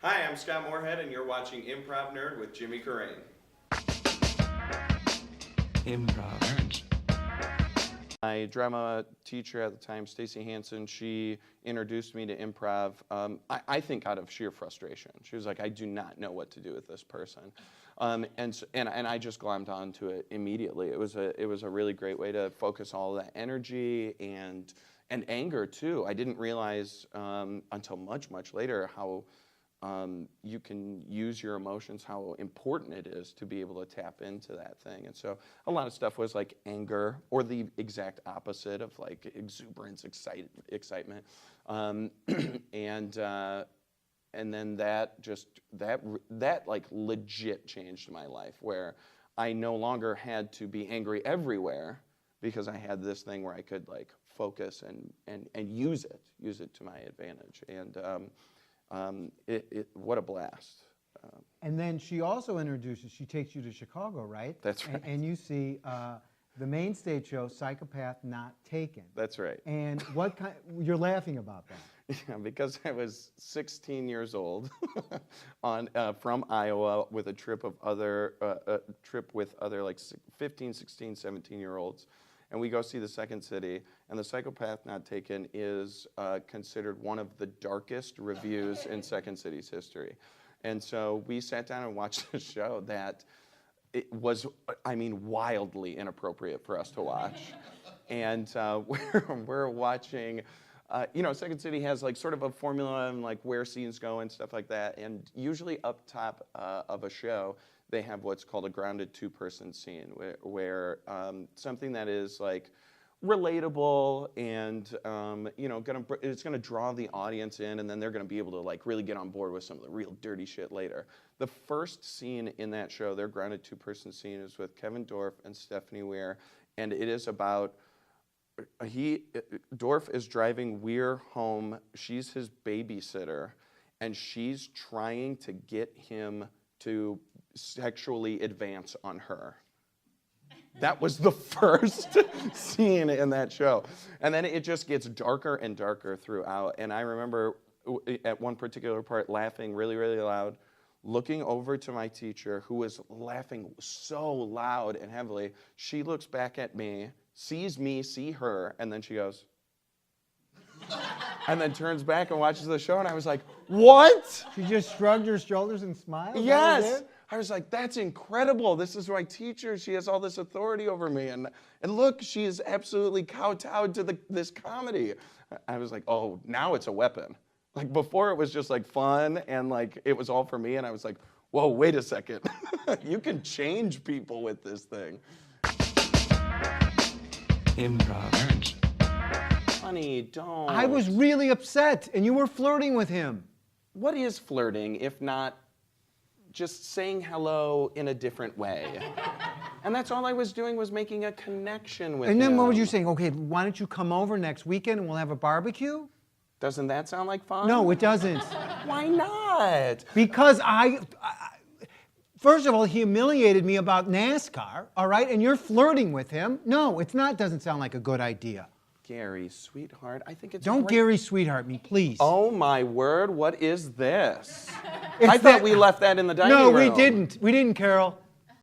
Hi, I'm Scott Morehead, and you're watching Improv Nerd with Jimmy Carrane. Improv Nerds. My drama teacher at the time, Stacy Hansen, she introduced me to improv, I think out of sheer frustration. She was like, I do not know what to do with this person. And I just glommed onto it immediately. It was a really great way to focus all that energy and anger too. I didn't realize until much later how you can use your emotions, how important it is to be able to tap into that thing. And so a lot of stuff was like anger, or the exact opposite of like exuberance, excitement. And then that like legit changed my life, where I no longer had to be angry everywhere, because I had this thing where I could like focus and use it to my advantage. And what a blast. And then she also she takes you to Chicago, right? That's right. And you see the main stage show, Psychopath Not Taken. That's right. And you're laughing about that. Yeah, because I was 16 years old from Iowa with a trip with other like 15, 16, 17-year-olds. And we go see The Second City, and The Psychopath Not Taken is considered one of the darkest reviews in Second City's history. And so we sat down and watched a show that it was, wildly inappropriate for us to watch. And we're watching, Second City has like sort of a formula and like where scenes go and stuff like that. And usually up top of a show, they have what's called a grounded two-person scene, where something that is like relatable and it's gonna draw the audience in, and then they're gonna be able to like really get on board with some of the real dirty shit later. The first scene in that show, their grounded two-person scene, is with Kevin Dorff and Stephanie Weir, and it is about Dorff is driving Weir home. She's his babysitter, and she's trying to get him to sexually advance on her. That was the first scene in that show. And then it just gets darker and darker throughout. And I remember at one particular part laughing really, really loud, looking over to my teacher, who was laughing so loud and heavily. She looks back at me, sees me, see her, and then she goes, and then turns back and watches the show, and I was like, what? She just shrugged her shoulders and smiled? Yes. I was like, that's incredible. This is my teacher. She has all this authority over me. And look, she is absolutely kowtowed to this comedy. I was like, oh, now it's a weapon. Like before it was just like fun and like it was all for me. And I was like, whoa, wait a second. You can change people with this thing. Improv Nerds. Honey, don't. I was really upset, and you were flirting with him. What is flirting if not just saying hello in a different way? And that's all I was doing, was making a connection with him. And then what were you saying? Okay, why don't you come over next weekend and we'll have a barbecue? Doesn't that sound like fun? No, it doesn't. Why not? Because first of all, he humiliated me about NASCAR, all right? And you're flirting with him. No, doesn't sound like a good idea. Gary, sweetheart, I think it's Don't great. Gary sweetheart me, please. Oh my word, what is this? I thought we left that in the dining room. No, we didn't. We didn't, Carol.